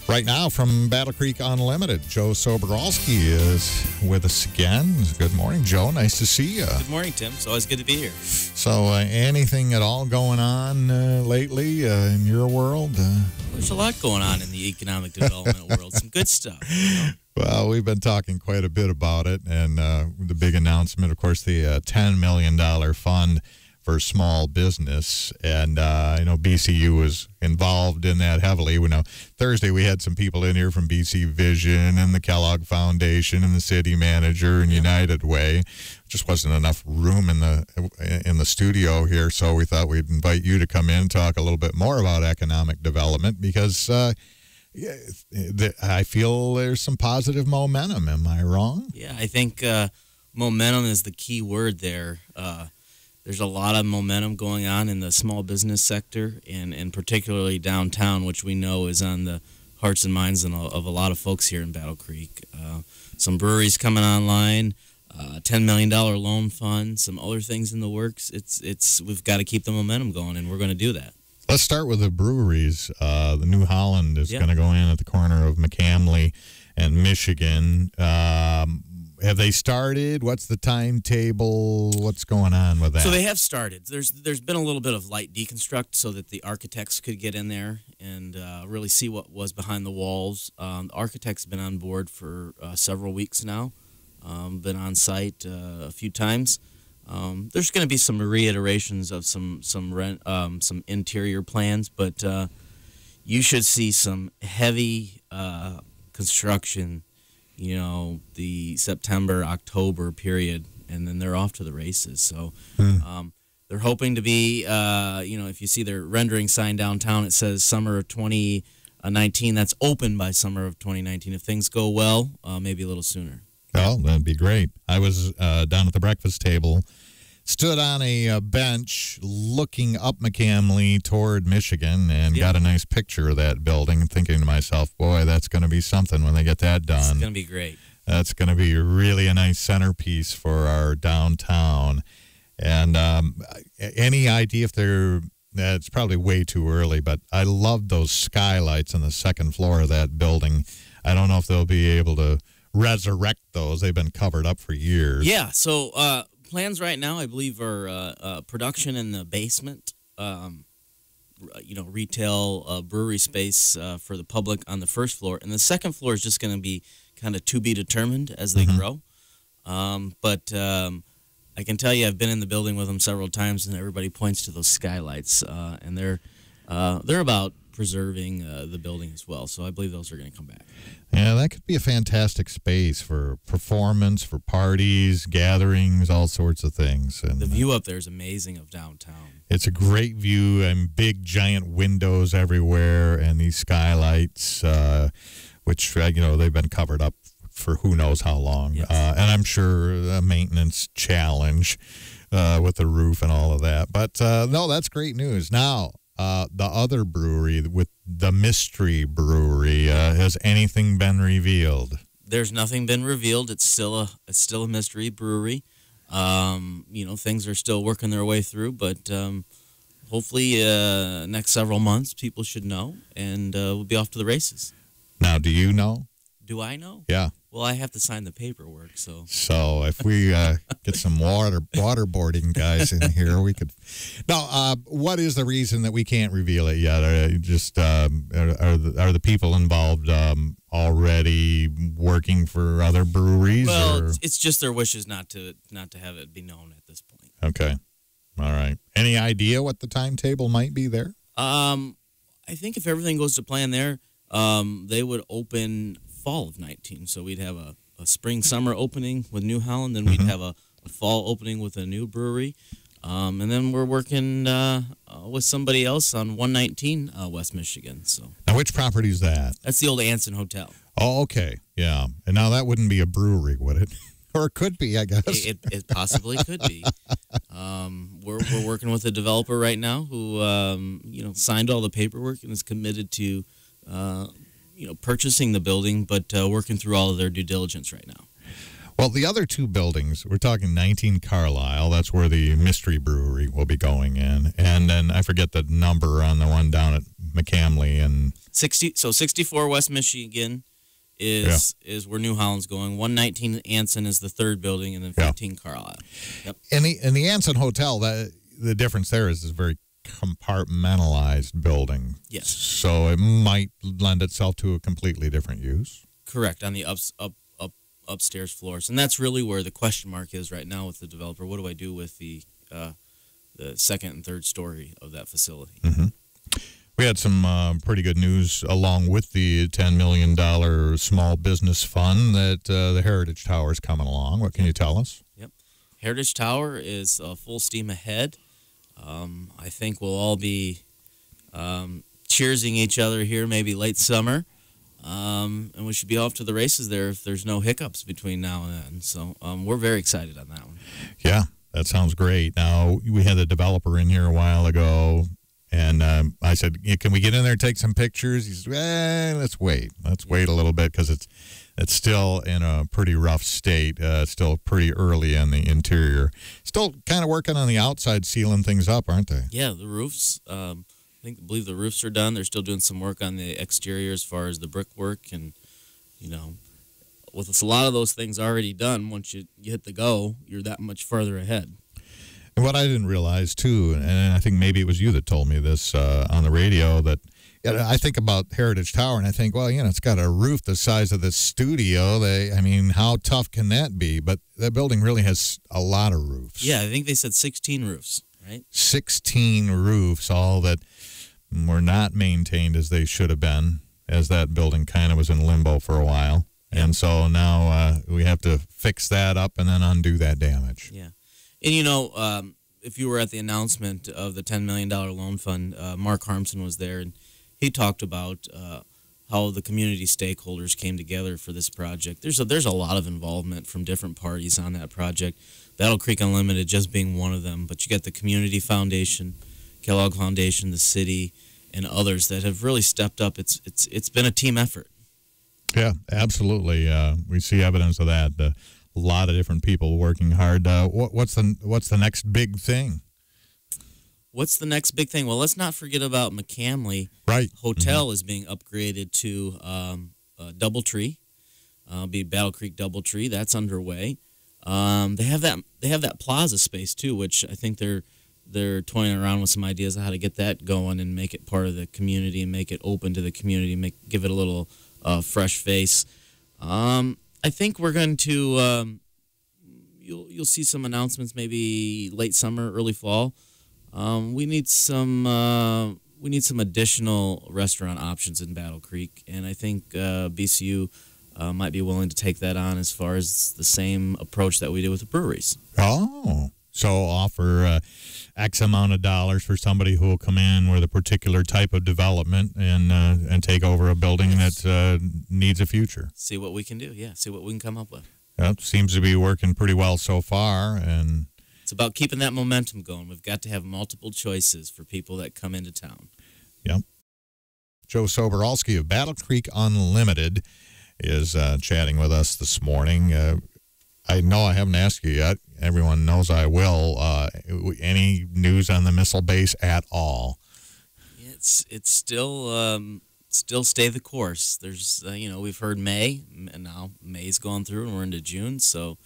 Right now from Battle Creek Unlimited, Joe Soborowski is with us again. Good morning, Joe. Nice to see you. Good morning, Tim. It's always good to be here. So anything at all going on lately in your world? There's a lot going on in the economic development world. Some good stuff. Well, we've been talking quite a bit about it, and the big announcement, of course, the $10 million fund for small business, and I know BCU was involved in that heavily. We know Thursday we had some people in here from BC Vision and the Kellogg Foundation and the city manager and United Way. Just wasn't enough room in the studio here, so we thought we'd invite you to come in and talk a little bit more about economic development because I feel there's some positive momentum. Am I wrong? Yeah, I think momentum is the key word there. There's a lot of momentum going on in the small business sector, and particularly downtown, which we know is on the hearts and minds of a lot of folks here in Battle Creek. Some breweries coming online, $10 million loan fund, some other things in the works. We've got to keep the momentum going, and we're going to do that. Let's start with the breweries. The New Holland is going to go in at the corner of McCamley and Michigan. Have they started? What's the timetable? What's going on with that? So they have started. There's been a little bit of light deconstruct so that the architects could get in there and really see what was behind the walls. The architect's been on board for several weeks now. Been on site a few times. There's going to be some reiterations of some interior plans, but you should see some heavy construction. The September, October period, and then they're off to the races. So they're hoping to be, if you see their rendering sign downtown, it says summer of 2019. That's open by summer of 2019. If things go well, maybe a little sooner. Well, that'd be great. I was down at the breakfast table, stood on a bench looking up McCamley toward Michigan and got a nice picture of that building, thinking to myself, boy, that's going to be something when they get that done. It's going to be great. That's going to be really a nice centerpiece for our downtown. And any idea if it's probably way too early, but I love those skylights on the second floor of that building. I don't know if they'll be able to resurrect those. They've been covered up for years. Yeah, so plans right now, I believe, are production in the basement, retail brewery space for the public on the first floor. And the second floor is just going to be kind of to be determined as they grow. But I can tell you I've been in the building with them several times, and everybody points to those skylights. And they're about preserving the building as well. So I believe those are going to come back. Yeah, that could be a fantastic space for performance, for parties, gatherings, all sorts of things. And the view up there is amazing of downtown. It's a great view and big, giant windows everywhere and these skylights, which, they've been covered up for who knows how long. Yes. And I'm sure a maintenance challenge with the roof and all of that. But, no, that's great news. Now, the other brewery with the Mystery Brewery, has anything been revealed? There's nothing been revealed. It's still a mystery brewery. Things are still working their way through, but hopefully next several months people should know, and we'll be off to the races. Now, do you know? Do I know? Yeah. Well, I have to sign the paperwork, so. So if we get some waterboarding guys in here, we could. Now, what is the reason that we can't reveal it yet? Are the people involved already working for other breweries? Well, it's just their wishes not to have it be known at this point. Okay, all right. Any idea what the timetable might be there? I think if everything goes to plan there, they would open fall of 19. So we'd have a spring-summer opening with New Holland, then we'd have a fall opening with a new brewery. And then we're working with somebody else on 119 West Michigan. So now, which property is that? That's the old Anson Hotel. Oh, okay. Yeah. And now that wouldn't be a brewery, would it? Or it could be, I guess. It possibly could be. We're working with a developer right now who signed all the paperwork and is committed to purchasing the building, but working through all of their due diligence right now. Well, the other two buildings, we're talking 19 Carlisle. That's where the Mystery Brewery will be going in. And then I forget the number on the one down at McCamley and 64 West Michigan is where New Holland's going. 119 Anson is the third building, and then 15 Carlisle. Yep. And the Anson Hotel, the difference there is very compartmentalized building. Yes. So it might lend itself to a completely different use. Correct, on the upstairs floors. And that's really where the question mark is right now with the developer. What do I do with the second and third story of that facility? Mm-hmm. We had some pretty good news along with the $10 million small business fund that the Heritage Tower is coming along. What can you tell us? Yep. Heritage Tower is full steam ahead. I think we'll all be cheersing each other here maybe late summer. And we should be off to the races there if there's no hiccups between now and then. So we're very excited on that one. Yeah, that sounds great. Now, we had a developer in here a while ago, and I said, can we get in there and take some pictures? He said, let's wait. Let's wait a little bit because it's still in a pretty rough state. It's still pretty early in the interior. Still kind of working on the outside, sealing things up, aren't they? Yeah, the roofs. I believe the roofs are done. They're still doing some work on the exterior as far as the brickwork. And, with a lot of those things already done, once you hit the go, you're that much further ahead. And what I didn't realize, too, and I think maybe it was you that told me this on the radio, that I think about Heritage Tower, and I think, well, it's got a roof the size of this studio. How tough can that be? But that building really has a lot of roofs. Yeah, I think they said 16 roofs, right? 16 roofs, all that were not maintained as they should have been, as that building kind of was in limbo for a while. Yep. And so now we have to fix that up and then undo that damage. Yeah. And, if you were at the announcement of the $10 million loan fund, Mark Harmson was there, and he talked about how the community stakeholders came together for this project. There's a lot of involvement from different parties on that project. Battle Creek Unlimited just being one of them, but you got the Community Foundation, Kellogg Foundation, the city, and others that have really stepped up. It's been a team effort. Yeah, absolutely. We see evidence of that. A lot of different people working hard. What's the next big thing? What's the next big thing? Well, let's not forget about McCamley. Right. Hotel is being upgraded to DoubleTree. Be Battle Creek DoubleTree. That's underway. They have that plaza space too, which I think they're toying around with some ideas of how to get that going and make it part of the community and make it open to the community, give it a little fresh face. I think we're going to you'll see some announcements maybe late summer, early fall. We need some additional restaurant options in Battle Creek, and I think BCU might be willing to take that on as far as the same approach that we did with the breweries. Oh, so offer X amount of dollars for somebody who will come in with a particular type of development and take over a building that needs a future. See what we can do. Yeah, see what we can come up with. That seems to be working pretty well so far, and it's about keeping that momentum going. We've got to have multiple choices for people that come into town. Yep. Joe Soboralski of Battle Creek Unlimited is chatting with us this morning. I know I haven't asked you yet. Everyone knows I will. Any news on the missile base at all? It's still stay the course. There's we've heard May, and now May's gone through, and we're into June. So,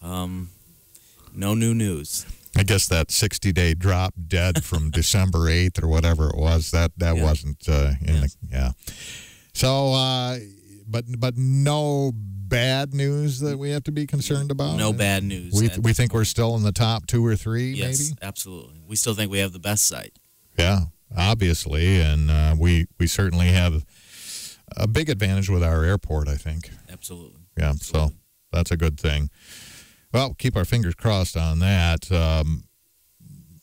no new news. I guess that 60-day drop dead from December 8th or whatever it was, that wasn't in the, yeah. So, but no bad news that we have to be concerned about? No bad news. We think we're still in the top 2 or 3, maybe? Yes, absolutely. We still think we have the best site. Yeah, obviously, and we certainly have a big advantage with our airport, I think. Absolutely. Yeah, absolutely. So that's a good thing. Well, keep our fingers crossed on that.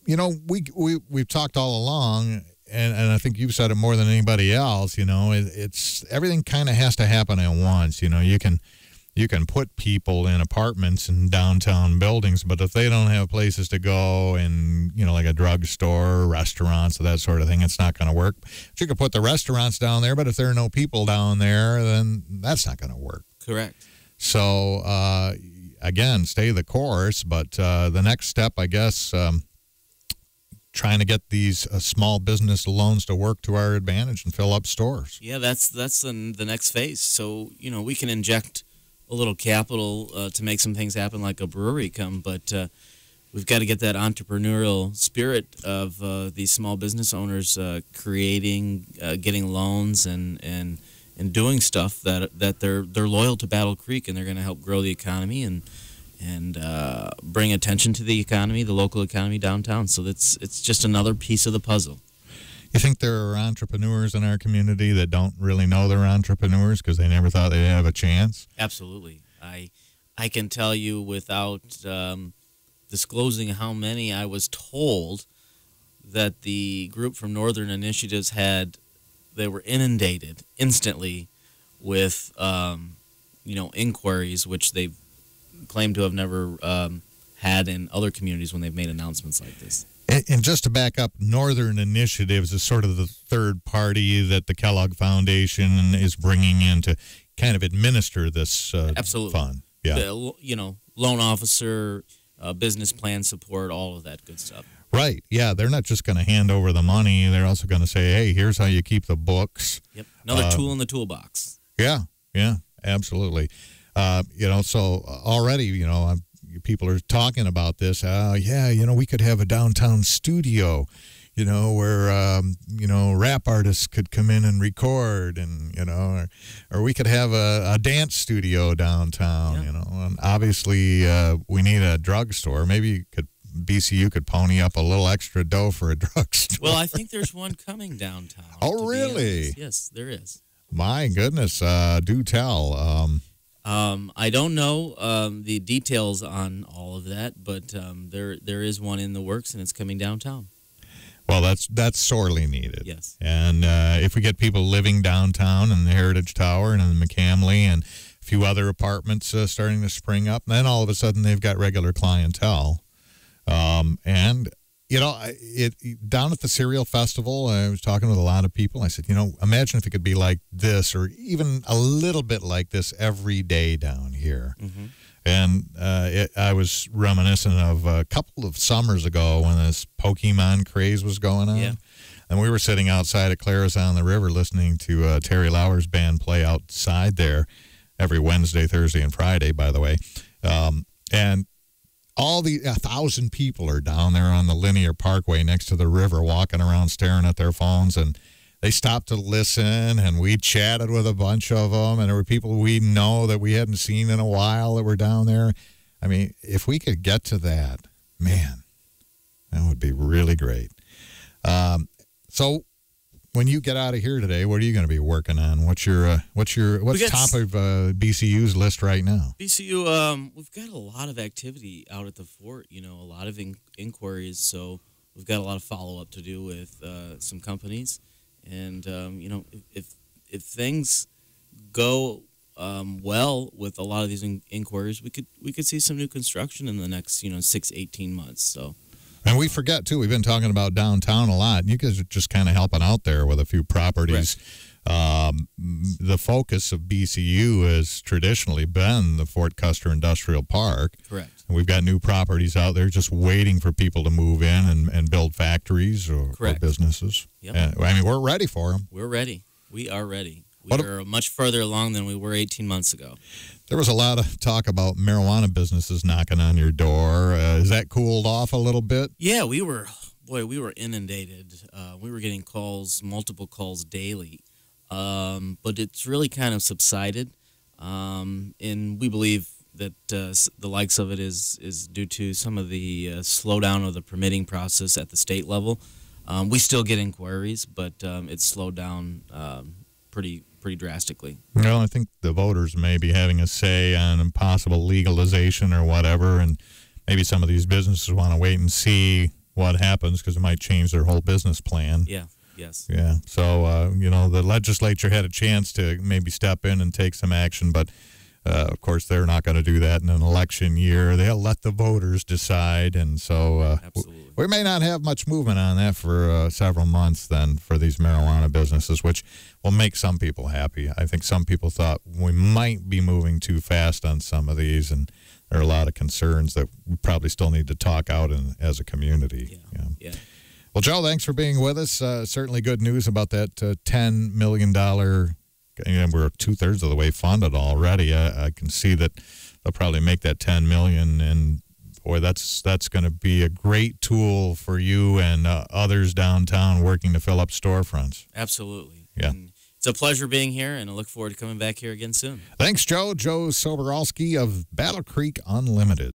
We've talked all along, and I think you've said it more than anybody else. It's everything kind of has to happen at once. You can put people in apartments in downtown buildings, but if they don't have places to go and like a drugstore, restaurants, that sort of thing, it's not going to work. But you could put the restaurants down there, but if there are no people down there, then that's not going to work. Correct. So. Again, stay the course, but the next step, I guess, trying to get these small business loans to work to our advantage and fill up stores. Yeah, that's the next phase. So, we can inject a little capital to make some things happen like a brewery come, but we've got to get that entrepreneurial spirit of these small business owners creating, getting loans and doing stuff that they're loyal to Battle Creek, and they're going to help grow the economy and bring attention to the economy, the local economy downtown. So it's just another piece of the puzzle. You think there are entrepreneurs in our community that don't really know they're entrepreneurs because they never thought they'd have a chance? Absolutely. I can tell you without disclosing how many, I was told that the group from Northern Initiatives they were inundated instantly with inquiries, which they've claimed to have never had in other communities when they've made announcements like this. And just to back up, Northern Initiatives is sort of the third party that the Kellogg Foundation is bringing in to kind of administer this Absolutely. fund. Yeah. Loan officer, business plan support, all of that good stuff. Right. Yeah, they're not just going to hand over the money. They're also going to say, hey, here's how you keep the books. Yep. Another tool in the toolbox. Yeah, absolutely. So already, people are talking about this. We could have a downtown studio, where, rap artists could come in and record and, or we could have a dance studio downtown, and obviously we need a drugstore. Maybe BCU could pony up a little extra dough for a drugstore. Well, I think there's one coming downtown. Oh, really? Yes, there is. My goodness, do tell. I don't know the details on all of that, but there is one in the works, and it's coming downtown. Well, that's sorely needed. Yes. And if we get people living downtown in the Heritage Tower and in the McCamley and a few other apartments starting to spring up, then all of a sudden they've got regular clientele. And down at the Cereal Festival, I was talking with a lot of people. I said, imagine if it could be like this or even a little bit like this every day down here. Mm-hmm. And I was reminiscent of a couple of summers ago when this Pokemon craze was going on. Yeah. And we were sitting outside at Claris on the River listening to Terry Lauer's band play outside there every Wednesday, Thursday, and Friday, by the way. And all 1,000 people are down there on the Linear Parkway next to the river walking around staring at their phones, and they stopped to listen, and we chatted with a bunch of them, and there were people we know that we hadn't seen in a while that were down there. I mean, if we could get to that, man, that would be really great. So when you get out of here today, what are you going to be working on? What's top of BCU's list right now? BCU, we've got a lot of activity out at the fort. A lot of inquiries. So we've got a lot of follow up to do with some companies, and if things go well with a lot of these inquiries, we could see some new construction in the next 6-18 months. So. And we forget, too, we've been talking about downtown a lot. You guys are just kind of helping out there with a few properties. The focus of BCU has traditionally been the Fort Custer Industrial Park. Correct. And we've got new properties out there just waiting for people to move in and build factories or businesses. Yep. We're ready for them. We're ready. We are ready. We're much further along than we were 18 months ago. There was a lot of talk about marijuana businesses knocking on your door. Has that cooled off a little bit? Yeah, we were inundated. We were getting multiple calls daily. But it's really kind of subsided. And we believe that the likes of it is due to some of the slowdown of the permitting process at the state level. We still get inquiries, but it's slowed down pretty drastically. Well, I think the voters may be having a say on possible legalization or whatever, and maybe some of these businesses want to wait and see what happens because it might change their whole business plan. Yeah, yes. Yeah, so, the legislature had a chance to maybe step in and take some action, but, of course, they're not going to do that in an election year. They'll let the voters decide, and so we may not have much movement on that for several months then for these marijuana businesses, which will make some people happy. I think some people thought we might be moving too fast on some of these, and there are a lot of concerns that we probably still need to talk out as a community. Yeah. Well, Joe, thanks for being with us. Certainly good news about that $10 million. We're 2/3 of the way funded already. I can see that they'll probably make that $10 million, and boy, that's going to be a great tool for you and others downtown working to fill up storefronts. Absolutely. Yeah. And it's a pleasure being here, and I look forward to coming back here again soon. Thanks, Joe. Joe Soboralski of Battle Creek Unlimited.